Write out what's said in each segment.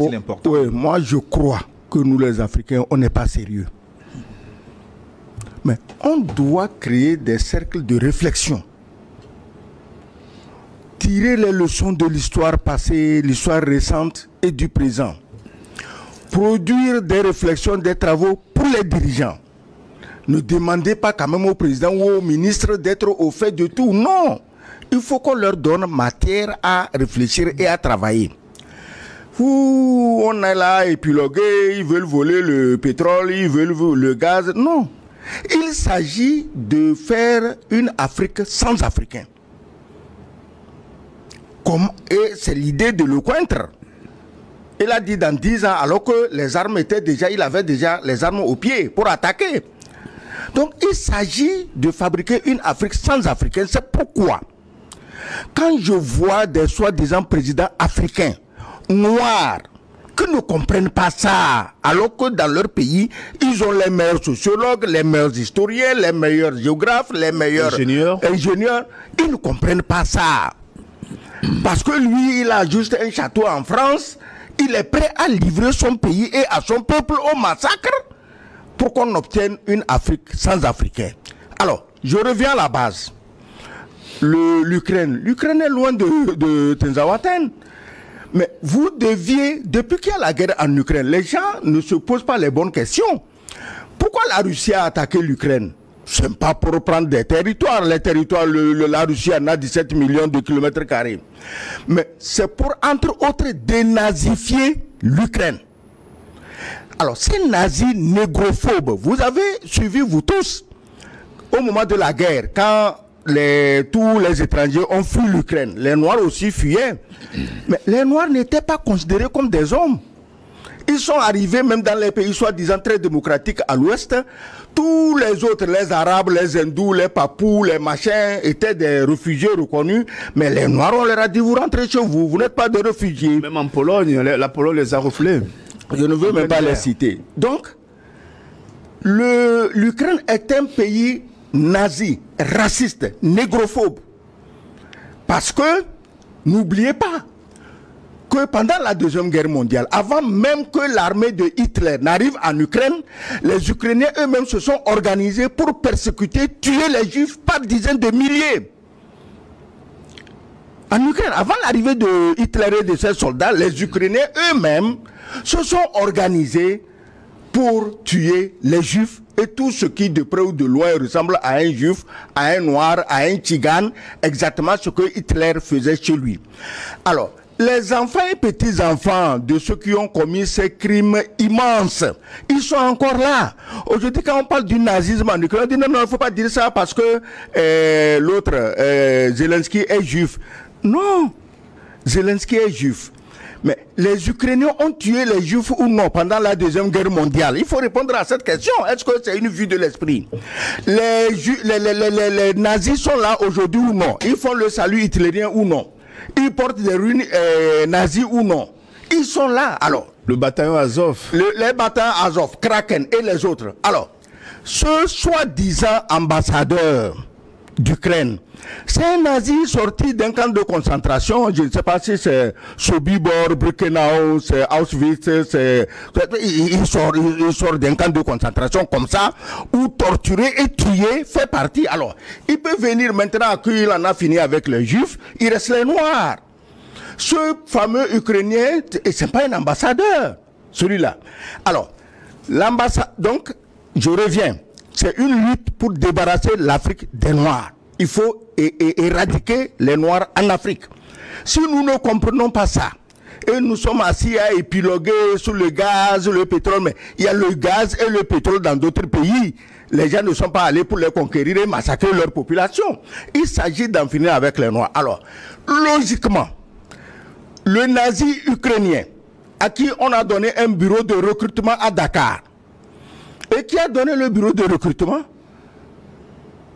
C'est important. Oui, moi je crois que nous les Africains, on n'est pas sérieux. Mais on doit créer des cercles de réflexion. Tirer les leçons de l'histoire passée, l'histoire récente et du présent. Produire des réflexions, des travaux pour les dirigeants. Ne demandez pas quand même au président ou au ministre d'être au fait de tout. Non. Il faut qu'on leur donne matière à réfléchir et à travailler. On est là épilogué, ils veulent voler le pétrole, ils veulent le gaz. Non. Il s'agit de faire une Afrique sans Africains. Et c'est l'idée de le cointre. Il a dit dans 10 ans, alors que les armes étaient déjà, il avait déjà les armes au pied pour attaquer. Donc il s'agit de fabriquer une Afrique sans Africains. C'est pourquoi, quand je vois des soi-disant présidents africains noirs qui ne comprennent pas ça, alors que dans leur pays, ils ont les meilleurs sociologues, les meilleurs historiens, les meilleurs géographes, les meilleurs ingénieurs, ils ne comprennent pas ça. Parce que lui, il a juste un château en France, il est prêt à livrer son pays et à son peuple au massacre pour qu'on obtienne une Afrique sans Africains. Alors, je reviens à la base. L'Ukraine est loin de Tenzawatène. Mais vous deviez, depuis qu'il y a la guerre en Ukraine, les gens ne se posent pas les bonnes questions. Pourquoi la Russie a attaqué l'Ukraine? Ce n'est pas pour prendre des territoires. Les territoires, la Russie en a 17 millions de kilomètres carrés. Mais c'est pour, entre autres, dénazifier l'Ukraine. Alors, ces nazis négrophobes, vous avez suivi, vous tous, au moment de la guerre, quand tous les étrangers ont fui l'Ukraine, les Noirs aussi fuyaient. Mais les Noirs n'étaient pas considérés comme des hommes. Ils sont arrivés même dans les pays soi-disant très démocratiques à l'ouest. Tous les autres, les Arabes, les Hindous, les Papous, les machins, étaient des réfugiés reconnus. Mais les Noirs, on leur a dit, vous rentrez chez vous, vous n'êtes pas des réfugiés. Même en Pologne, la Pologne les a reflés. Je ne veux même pas les citer. Donc, l'Ukraine est un pays nazi, raciste, négrophobe. Parce que, n'oubliez pas, que pendant la Deuxième Guerre mondiale, avant même que l'armée de Hitler n'arrive en Ukraine, les Ukrainiens eux-mêmes se sont organisés pour persécuter, tuer les Juifs par dizaines de milliers. En Ukraine, avant l'arrivée de Hitler et de ses soldats, les Ukrainiens eux-mêmes se sont organisés pour tuer les Juifs et tout ce qui de près ou de loin ressemble à un Juif, à un Noir, à un Tzigane, exactement ce que Hitler faisait chez lui. Alors, les enfants et petits-enfants de ceux qui ont commis ces crimes immenses, ils sont encore là. Aujourd'hui, quand on parle du nazisme en Ukraine, on dit non, il ne faut pas dire ça parce que l'autre, Zelensky, est juif. Non, Zelensky est juif. Mais les Ukrainiens ont tué les Juifs ou non pendant la Deuxième Guerre mondiale? Il faut répondre à cette question. Est-ce que c'est une vue de l'esprit? Les nazis sont là aujourd'hui ou non? Ils font le salut hitlérien ou non? Ils portent des ruines nazis ou non? Ils sont là. Alors, le bataillon Azov. Les bataillons Azov, Kraken et les autres. Alors, ce soi-disant ambassadeur d'Ukraine, c'est un nazi sorti d'un camp de concentration. Je ne sais pas si c'est Sobibor, Birkenau, c'est Auschwitz, il sort d'un camp de concentration comme ça, où torturer et tuer fait partie. Alors, il peut venir maintenant qu'il en a fini avec les Juifs, il reste les Noirs. Ce fameux Ukrainien, et c'est pas un ambassadeur, celui-là. Alors, l'ambassade, donc, je reviens. C'est une lutte pour débarrasser l'Afrique des Noirs. Il faut éradiquer les Noirs en Afrique. Si nous ne comprenons pas ça, et nous sommes assis à épiloguer sur le gaz, le pétrole, mais il y a le gaz et le pétrole dans d'autres pays. Les gens ne sont pas allés pour les conquérir et massacrer leur population. Il s'agit d'en finir avec les Noirs. Alors, logiquement, le nazi ukrainien, à qui on a donné un bureau de recrutement à Dakar, et qui a donné le bureau de recrutement?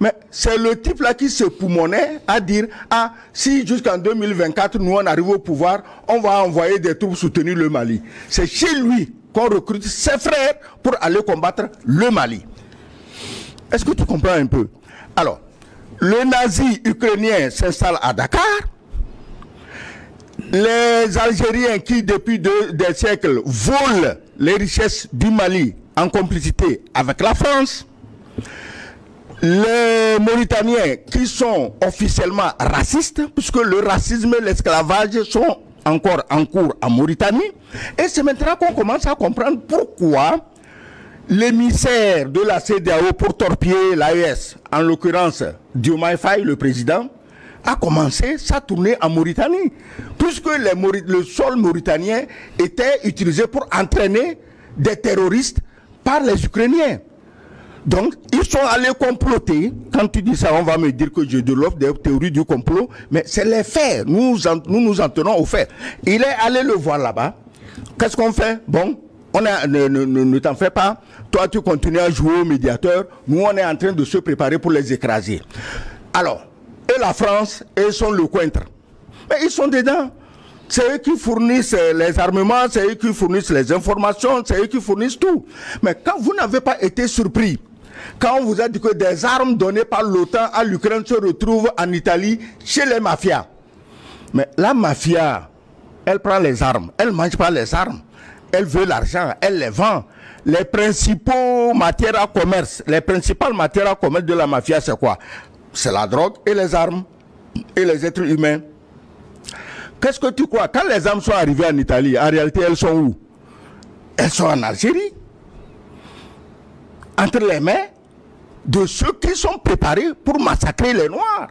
Mais c'est le type là qui se poumonnait à dire, ah, si jusqu'en 2024 nous on arrive au pouvoir, on va envoyer des troupes soutenir le Mali. C'est chez lui qu'on recrute ses frères pour aller combattre le Mali. Est-ce que tu comprends un peu? Alors, le nazi ukrainien s'installe à Dakar. Les Algériens qui, depuis des siècles, volent les richesses du Mali en complicité avec la France. Les Mauritaniens qui sont officiellement racistes, puisque le racisme et l'esclavage sont encore en cours en Mauritanie. Et c'est maintenant qu'on commence à comprendre pourquoi l'émissaire de la CEDEAO pour torpiller l'AES, en l'occurrence Diomaye Faye, le président, a commencé sa tournée en Mauritanie, puisque le sol mauritanien était utilisé pour entraîner des terroristes par les Ukrainiens. Donc, ils sont allés comploter. Quand tu dis ça, on va me dire que je développe des théories du complot, mais c'est les faits. Nous nous en tenons aux faits. Il est allé le voir là-bas. Qu'est-ce qu'on fait? Bon, ne t'en fais pas. Toi, tu continues à jouer au médiateur. Nous, on est en train de se préparer pour les écraser. Alors, et la France, ils sont le cointre. Mais ils sont dedans. C'est eux qui fournissent les armements, c'est eux qui fournissent les informations, c'est eux qui fournissent tout. Mais quand vous n'avez pas été surpris, quand on vous a dit que des armes données par l'OTAN à l'Ukraine se retrouvent en Italie chez les mafias. Mais la mafia, elle prend les armes, elle ne mange pas les armes. Elle veut l'argent, elle les vend. Les principales matières à commerce de la mafia, c'est quoi? C'est la drogue et les armes et les êtres humains. Qu'est-ce que tu crois? Quand les armes sont arrivées en Italie, en réalité, elles sont où? Elles sont en Algérie. Entre les mains de ceux qui sont préparés pour massacrer les Noirs.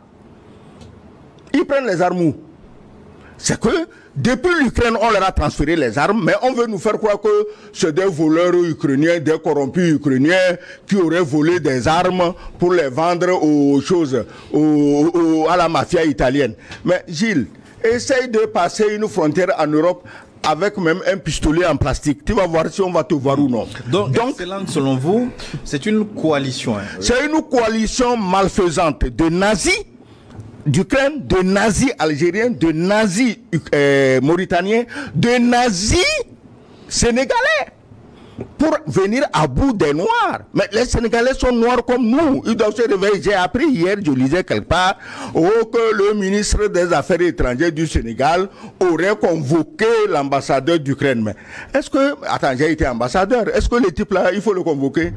Ils prennent les armes où? C'est que depuis l'Ukraine, on leur a transféré les armes, mais on veut nous faire croire que c'est des voleurs ukrainiens, des corrompus ukrainiens qui auraient volé des armes pour les vendre aux choses, à la mafia italienne. Mais Gilles, essaye de passer une frontière en Europe avec même un pistolet en plastique. Tu vas voir si on va te voir ou non. Donc selon vous, c'est une coalition. Hein. C'est une coalition malfaisante de nazis d'Ukraine, de nazis algériens, de nazis mauritaniens, de nazis sénégalais pour venir à bout des Noirs. Mais les Sénégalais sont noirs comme nous. Ils doivent se réveiller. J'ai appris hier, je lisais quelque part, que le ministre des Affaires étrangères du Sénégal aurait convoqué l'ambassadeur d'Ukraine. Mais est-ce que... Attends, j'ai été ambassadeur. Est-ce que le type là, il faut le convoquer?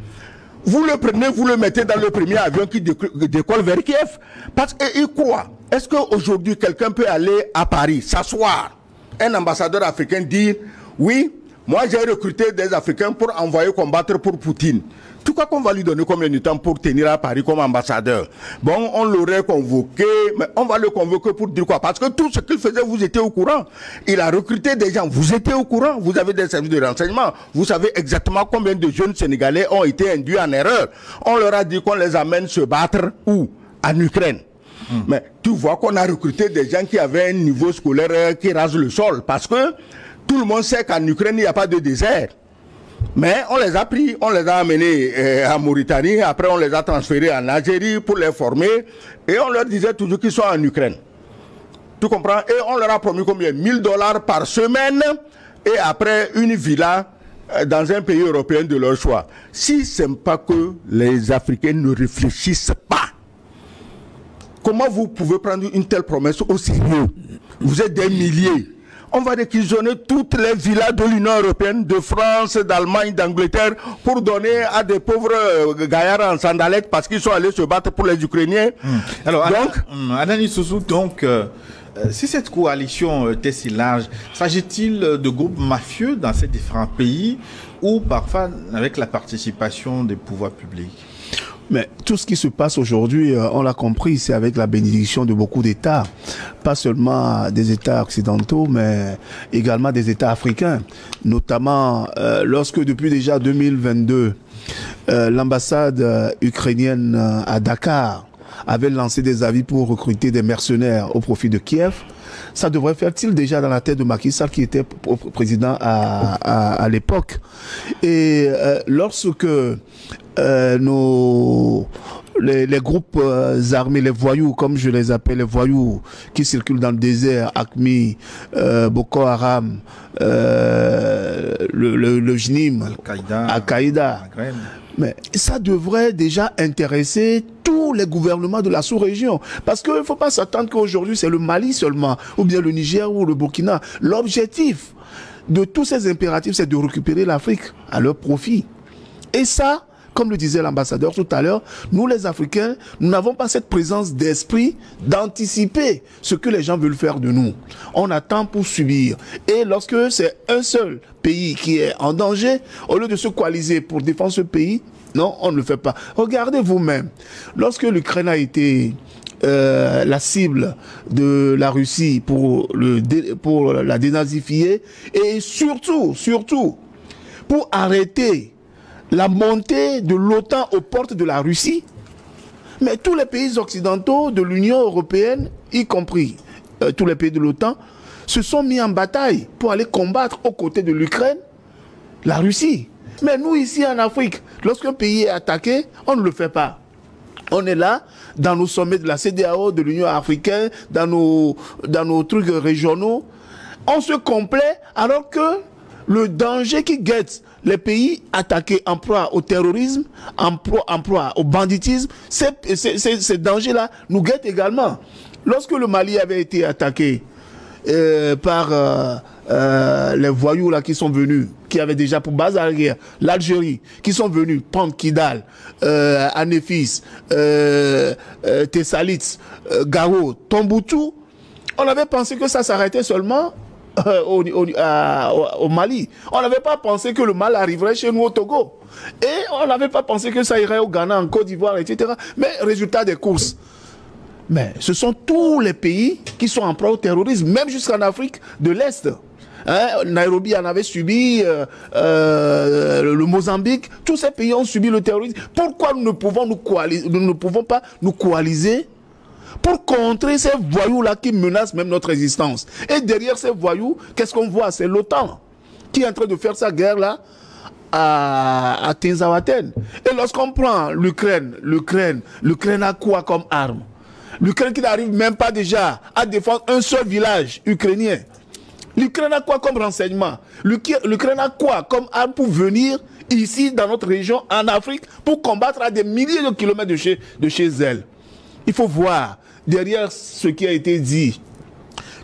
Vous le prenez, vous le mettez dans le premier avion qui décolle vers Kiev. Parce qu'il croit. Est-ce qu'aujourd'hui, quelqu'un peut aller à Paris, s'asseoir, un ambassadeur africain dire, oui, moi j'ai recruté des Africains pour envoyer combattre pour Poutine. Tout cas qu'on va lui donner combien de temps pour tenir à Paris comme ambassadeur? Bon, on l'aurait convoqué, mais on va le convoquer pour dire quoi? Parce que tout ce qu'il faisait, vous étiez au courant. Il a recruté des gens, vous étiez au courant. Vous avez des services de renseignement. Vous savez exactement combien de jeunes Sénégalais ont été induits en erreur. On leur a dit qu'on les amène se battre où? En Ukraine. Mais tu vois qu'on a recruté des gens qui avaient un niveau scolaire qui rase le sol. Parce que tout le monde sait qu'en Ukraine, il n'y a pas de désert. Mais on les a pris, on les a amenés en Mauritanie, après on les a transférés en Algérie pour les former, et on leur disait toujours qu'ils sont en Ukraine. Tu comprends? Et on leur a promis combien? $1000 par semaine, et après une villa dans un pays européen de leur choix. Si ce n'est pas que les Africains ne réfléchissent pas, comment vous pouvez prendre une telle promesse au sérieux? Vous êtes des milliers. On va réquisitionner toutes les villas de l'Union européenne, de France, d'Allemagne, d'Angleterre, pour donner à des pauvres gaillards en sandalettes parce qu'ils sont allés se battre pour les Ukrainiens. Alors, Adani Sossou, donc, si cette coalition était si large, s'agit-il de groupes mafieux dans ces différents pays ou parfois avec la participation des pouvoirs publics? Mais tout ce qui se passe aujourd'hui, on l'a compris, c'est avec la bénédiction de beaucoup d'États. Pas seulement des États occidentaux, mais également des États africains. Notamment lorsque depuis déjà 2022, l'ambassade ukrainienne à Dakar avait lancé des avis pour recruter des mercenaires au profit de Kiev. Ça devrait faire-il déjà dans la tête de Macky Sall qui était président à l'époque. Et lorsque les groupes armés, les voyous, comme je les appelle, les voyous qui circulent dans le désert, AQMI, Boko Haram, le JNIM, Al-Qaïda, Mais ça devrait déjà intéresser tous les gouvernements de la sous-région. Parce qu'il ne faut pas s'attendre qu'aujourd'hui c'est le Mali seulement, ou bien le Niger ou le Burkina. L'objectif de tous ces impératifs, c'est de récupérer l'Afrique à leur profit. Et ça, comme le disait l'ambassadeur tout à l'heure, nous les Africains, nous n'avons pas cette présence d'esprit d'anticiper ce que les gens veulent faire de nous. On attend pour subir. Et lorsque c'est un seul pays qui est en danger, au lieu de se coaliser pour défendre ce pays, non, on ne le fait pas. Regardez vous-même, lorsque l'Ukraine a été la cible de la Russie pour la dénazifier, et surtout, pour arrêter la montée de l'OTAN aux portes de la Russie, mais tous les pays occidentaux de l'Union européenne, y compris tous les pays de l'OTAN, se sont mis en bataille pour aller combattre aux côtés de l'Ukraine la Russie. Mais nous ici en Afrique, lorsqu'un pays est attaqué, on ne le fait pas. On est là, dans nos sommets de la CEDEAO, de l'Union africaine, dans nos trucs régionaux, on se complaît alors que le danger qui guette les pays attaqués en proie au terrorisme, en proie au banditisme, ces dangers-là nous guettent également. Lorsque le Mali avait été attaqué par les voyous là qui sont venus, qui avaient déjà pour base à la guerre, l'Algérie, qui sont venus prendre Kidal, Anéfis, Tessalit, Gao, Tombouctou, on avait pensé que ça s'arrêtait seulement au Mali. On n'avait pas pensé que le mal arriverait chez nous au Togo. Et on n'avait pas pensé que ça irait au Ghana, en Côte d'Ivoire, etc. Mais résultat des courses. Mais ce sont tous les pays qui sont en proie au terrorisme, même jusqu'en Afrique de l'Est. Nairobi en avait subi, le Mozambique, tous ces pays ont subi le terrorisme. Pourquoi nous ne pouvons pas nous coaliser pour contrer ces voyous-là qui menacent même notre existence? Et derrière ces voyous, qu'est-ce qu'on voit? C'est l'OTAN qui est en train de faire sa guerre-là à Tinzaouaten. Et lorsqu'on prend l'Ukraine a quoi comme arme? L'Ukraine qui n'arrive même pas déjà à défendre un seul village ukrainien. L'Ukraine a quoi comme renseignement? L'Ukraine a quoi comme arme pour venir ici dans notre région, en Afrique, pour combattre à des milliers de kilomètres de chez elle? Il faut voir derrière ce qui a été dit,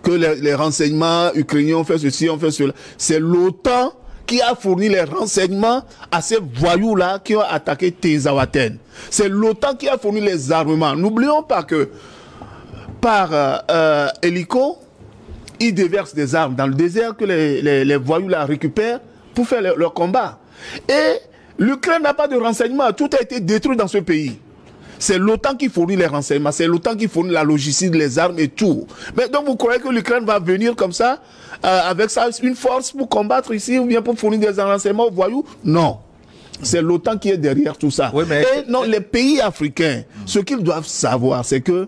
que les renseignements ukrainiens ont fait ceci, ont fait cela. C'est l'OTAN qui a fourni les renseignements à ces voyous-là qui ont attaqué Tinzaouaten. C'est l'OTAN qui a fourni les armements. N'oublions pas que par hélico, ils déversent des armes dans le désert que les voyous-là récupèrent pour faire leur combat. Et l'Ukraine n'a pas de renseignements. Tout a été détruit dans ce pays. C'est l'OTAN qui fournit les renseignements, c'est l'OTAN qui fournit la logistique, les armes et tout. Mais donc vous croyez que l'Ukraine va venir comme ça, avec ça, une force pour combattre ici, ou bien pour fournir des renseignements aux voyous? Non. C'est l'OTAN qui est derrière tout ça. Oui, mais... Et non, les pays africains, ce qu'ils doivent savoir, c'est que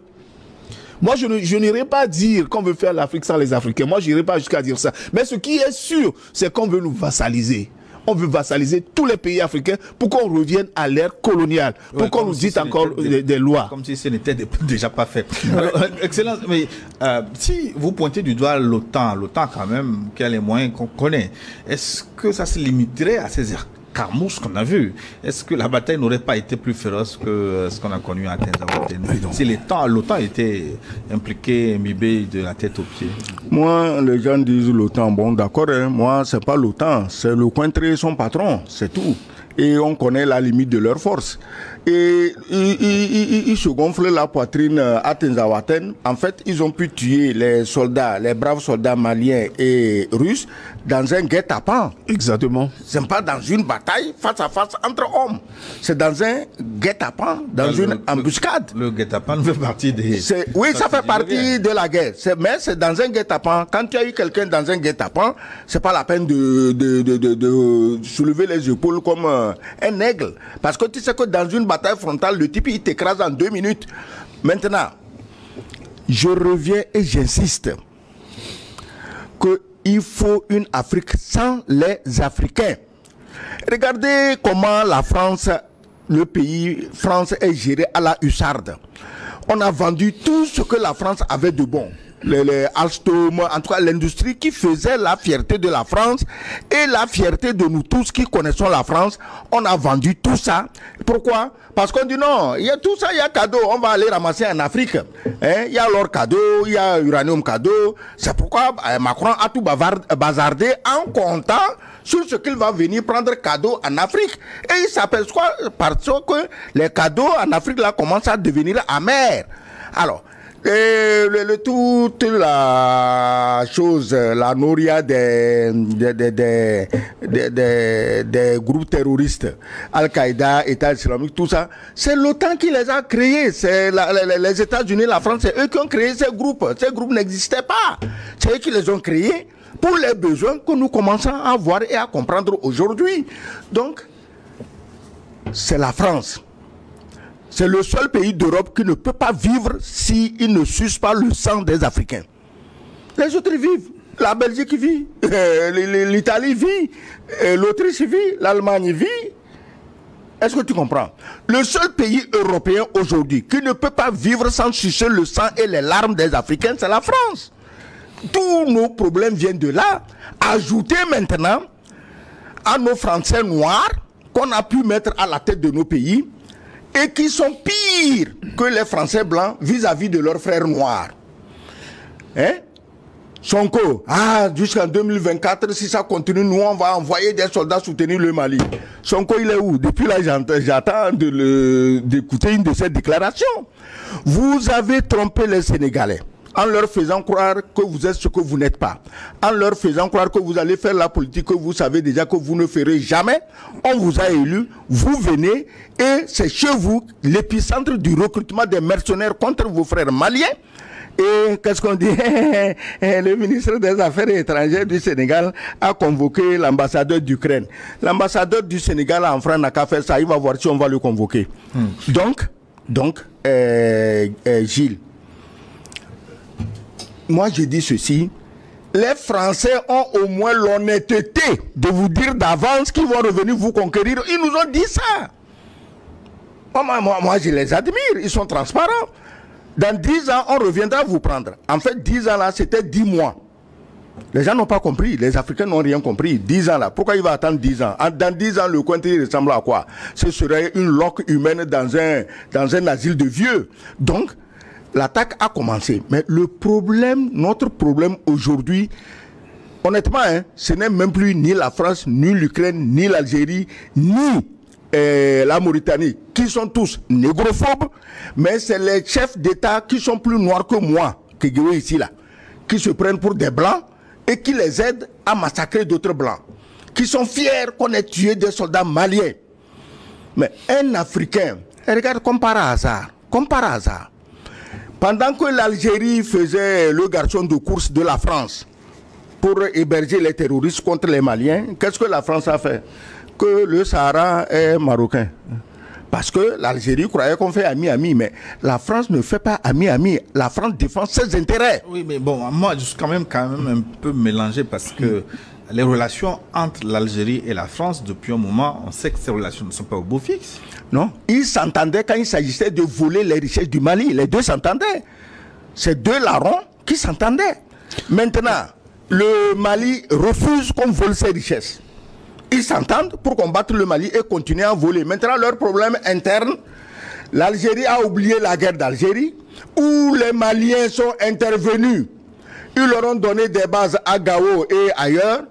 moi, je n'irai pas dire qu'on veut faire l'Afrique sans les Africains. Moi, je n'irai pas jusqu'à dire ça. Mais ce qui est sûr, c'est qu'on veut nous vassaliser. On veut vassaliser tous les pays africains pour qu'on revienne à l'ère coloniale, pour qu'on nous dise encore des lois. Comme si ce n'était déjà pas fait. Alors, Excellence, mais si vous pointez du doigt l'OTAN quand même, qui a les moyens qu'on connaît, est-ce que ça se limiterait à ces carmouches qu'on a vues? Est-ce que la bataille n'aurait pas été plus féroce que ce qu'on a connu à Tinzaouaten? Si l'OTAN était impliqué, imbibé de la tête aux pieds. Moi, les gens disent l'OTAN. Bon, d'accord, hein, moi, c'est pas l'OTAN, c'est le cointré son patron, c'est tout. Et on connaît la limite de leur force. Et ils se gonflent la poitrine à Tinzaouaten. En fait, ils ont pu tuer les soldats, les braves soldats maliens et russes dans un guet-apens. Exactement. C'est pas dans une bataille face à face entre hommes. C'est dans un guet-apens, dans une embuscade. Le guet-apens fait partie des... Oui, ça fait partie de la guerre. Mais c'est dans un guet-apens. Quand tu as eu quelqu'un dans un guet-apens, c'est pas la peine de soulever les épaules comme un aigle. Parce que tu sais que dans une bataille frontale, le type, il t'écrase en 2 minutes. Maintenant, je reviens et j'insiste qu'il faut une Afrique sans les Africains. Regardez comment la France, le pays France est géré à la hussarde. On a vendu tout ce que la France avait de bon. les Alstom, en tout cas l'industrie qui faisait la fierté de la France et la fierté de nous tous qui connaissons la France. On a vendu tout ça. Pourquoi? Parce qu'on dit non, il y a tout ça, il y a cadeau, on va aller ramasser en Afrique. Hein? Il y a l'or cadeau, il y a l'uranium cadeau. C'est pourquoi Macron a tout bazardé en comptant sur ce qu'il va venir prendre cadeau en Afrique. Et il s'aperçoit parce que les cadeaux en Afrique là commencent à devenir amers. Alors, toute la chose, la noria des groupes terroristes, Al-Qaïda, État islamique, tout ça, c'est l'OTAN qui les a créés. C'est les États-Unis, la France, c'est eux qui ont créé ces groupes. Ces groupes n'existaient pas. C'est eux qui les ont créés pour les besoins que nous commençons à voir et à comprendre aujourd'hui. Donc, c'est la France. C'est le seul pays d'Europe qui ne peut pas vivre s'il ne suce pas le sang des Africains. Les autres vivent. La Belgique vit, l'Italie vit, l'Autriche vit, l'Allemagne vit. Est-ce que tu comprends? Le seul pays européen aujourd'hui qui ne peut pas vivre sans sucer le sang et les larmes des Africains, c'est la France. Tous nos problèmes viennent de là. Ajoutez maintenant à nos Français noirs qu'on a pu mettre à la tête de nos pays et qui sont pires que les Français blancs vis-à-vis de leurs frères noirs. Hein? Sonko, jusqu'en 2024, si ça continue, nous on va envoyer des soldats soutenir le Mali. Sonko, il est où? Depuis là, j'attends d'écouter une de ces déclarations. Vous avez trompé les Sénégalais en leur faisant croire que vous êtes ce que vous n'êtes pas, en leur faisant croire que vous allez faire la politique que vous savez déjà que vous ne ferez jamais. On vous a élu, vous venez et c'est chez vous l'épicentre du recrutement des mercenaires contre vos frères maliens. Et qu'est-ce qu'on dit? Le ministre des Affaires étrangères du Sénégal a convoqué l'ambassadeur d'Ukraine. L'ambassadeur du Sénégal en France n'a qu'à faire ça, il va voir si on va le convoquer. Donc, Gilles, moi je dis ceci, les Français ont au moins l'honnêteté de vous dire d'avance qu'ils vont revenir vous conquérir. Ils nous ont dit ça. Moi je les admire, ils sont transparents. Dans 10 ans, on reviendra vous prendre. En fait, 10 ans là, c'était 10 mois. Les gens n'ont pas compris, les Africains n'ont rien compris. 10 ans là, pourquoi il va attendre 10 ans? Dans 10 ans, le Cointet ressemble à quoi? Ce serait une loque humaine dans un asile de vieux. Donc, l'attaque a commencé. Mais le problème, notre problème aujourd'hui, honnêtement, ce n'est même plus ni la France, ni l'Ukraine, ni l'Algérie, ni la Mauritanie, qui sont tous négrophobes, mais c'est les chefs d'État qui sont plus noirs que moi, qui sont ici là, qui se prennent pour des blancs et qui les aident à massacrer d'autres blancs, qui sont fiers qu'on ait tué des soldats maliens. Mais un Africain, regarde comme par hasard, pendant que l'Algérie faisait le garçon de course de la France pour héberger les terroristes contre les Maliens, qu'est-ce que la France a fait? Que le Sahara est marocain. Parce que l'Algérie croyait qu'on fait ami-ami, mais la France ne fait pas ami-ami. La France défend ses intérêts. Oui, mais bon, moi, je suis quand même un peu mélangé parce que les relations entre l'Algérie et la France, depuis un moment, on sait que ces relations ne sont pas au beau fixe. Non, ils s'entendaient quand il s'agissait de voler les richesses du Mali. Les deux s'entendaient. C'est deux larrons qui s'entendaient. Maintenant, le Mali refuse qu'on vole ses richesses. Ils s'entendent pour combattre le Mali et continuer à voler. Maintenant, leur problème interne, l'Algérie a oublié la guerre d'Algérie, où les Maliens sont intervenus. Ils leur ont donné des bases à Gao et ailleurs,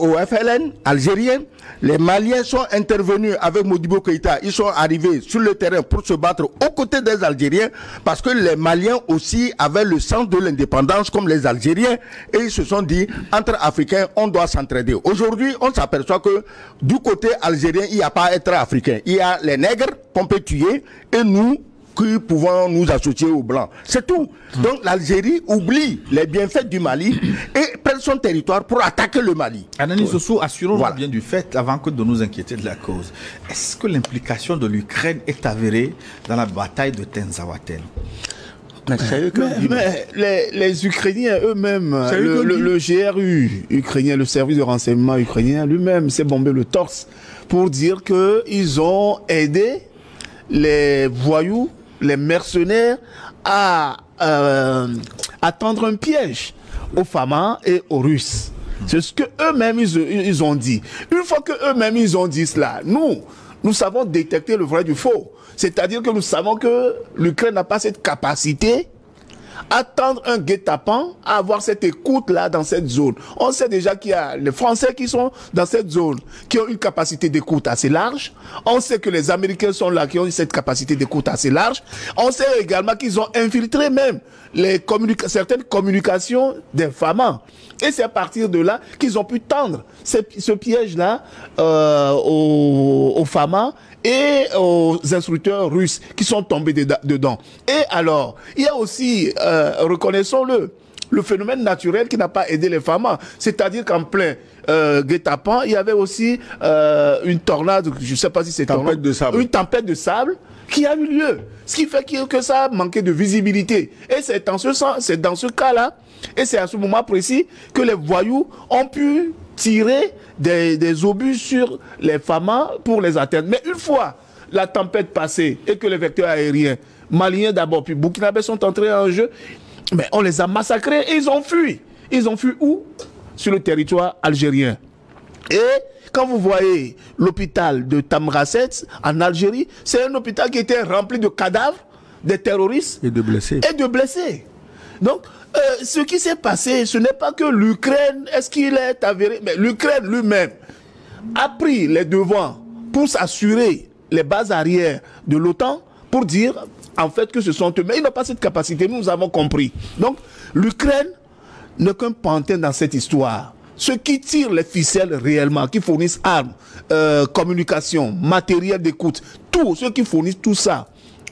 au FLN algérien. Les Maliens sont intervenus avec Modibo Keïta. Ils sont arrivés sur le terrain pour se battre aux côtés des Algériens parce que les Maliens aussi avaient le sens de l'indépendance comme les Algériens et ils se sont dit, entre Africains, on doit s'entraider. Aujourd'hui, on s'aperçoit que du côté algérien, il n'y a pas à être africain. Il y a les nègres qu'on peut tuer et nous, qui pouvons nous associer aux Blancs. C'est tout. Donc l'Algérie oublie les bienfaits du Mali et prend son territoire pour attaquer le Mali. Anani Sossou, assurons-nous bien du fait, avant que de nous inquiéter de la cause. Est-ce que l'implication de l'Ukraine est avérée dans la bataille de Tenzawaten? Mais les Ukrainiens eux-mêmes, le GRU ukrainien, le service de renseignement ukrainien lui-même s'est bombé le torse pour dire qu'ils ont aidé les voyous, les mercenaires à à tendre un piège aux Famas et aux Russes. C'est ce que eux-mêmes ils ont dit. Une fois que eux-mêmes ils ont dit cela, nous savons détecter le vrai du faux. C'est-à-dire que nous savons que l'Ukraine n'a pas cette capacité à tendre un guet-apens, à avoir cette écoute-là dans cette zone. On sait déjà qu'il y a les Français qui sont dans cette zone, qui ont une capacité d'écoute assez large. On sait que les Américains sont là, qui ont cette capacité d'écoute assez large. On sait également qu'ils ont infiltré même certaines communications des Famas. Et c'est à partir de là qu'ils ont pu tendre ce piège-là aux Famas et aux instructeurs russes qui sont tombés dedans. Et alors, il y a aussi, reconnaissons-le, le phénomène naturel qui n'a pas aidé les Famas. C'est-à-dire qu'en plein guet-apens, il y avait aussi une tornade, je ne sais pas si c'est une tempête de sable qui a eu lieu. Ce qui fait que ça a manqué de visibilité. Et c'est dans ce cas-là, et c'est à ce moment précis que les voyous ont pu tirer des obus sur les Famas pour les atteindre. Mais une fois la tempête passée et que les vecteurs aériens, maliens d'abord, puis burkinabés sont entrés en jeu, mais on les a massacrés et ils ont fui. Ils ont fui où? Sur le territoire algérien. Et quand vous voyez l'hôpital de Tamraset en Algérie, c'est un hôpital qui était rempli de cadavres, des terroristes et de blessés. Donc, ce qui s'est passé, ce n'est pas que l'Ukraine, est-ce qu'il est avéré, mais l'Ukraine lui-même a pris les devants pour s'assurer les bases arrières de l'OTAN, pour dire en fait que ce sont eux. Mais ils n'ont pas cette capacité, nous avons compris. Donc, l'Ukraine n'est qu'un pantin dans cette histoire. Ceux qui tirent les ficelles réellement, qui fournissent armes, communication, matériel d'écoute, tout, ceux qui fournissent tout ça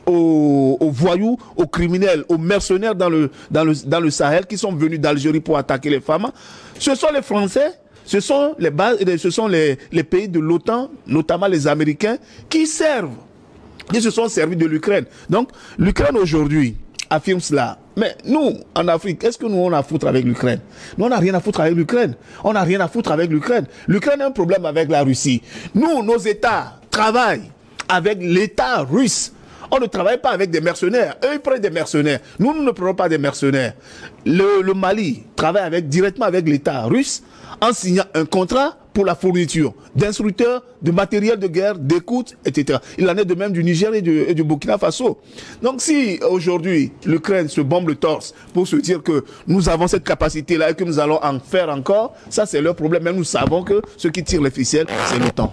aux voyous, aux criminels, aux mercenaires dans le Sahel qui sont venus d'Algérie pour attaquer les femmes, ce sont les Français, ce sont les pays de l'OTAN, notamment les Américains, qui se sont servis de l'Ukraine. Donc, l'Ukraine aujourd'hui affirme cela. Mais nous, en Afrique, est-ce que nous, on a à foutre avec l'Ukraine? Nous, on n'a rien à foutre avec l'Ukraine. On n'a rien à foutre avec l'Ukraine. L'Ukraine a un problème avec la Russie. Nous, nos États travaillent avec l'État russe. On ne travaille pas avec des mercenaires. Eux, ils prennent des mercenaires. Nous ne prenons pas des mercenaires. Le Mali travaille directement avec l'État russe en signant un contrat pour la fourniture d'instructeurs, de matériel de guerre, d'écoute, etc. Il en est de même du Niger et du Burkina Faso. Donc si aujourd'hui l'Ukraine se bombe le torse pour se dire que nous avons cette capacité-là et que nous allons en faire encore, ça c'est leur problème. Mais nous savons que ceux qui tirent les ficelles, c'est l'OTAN.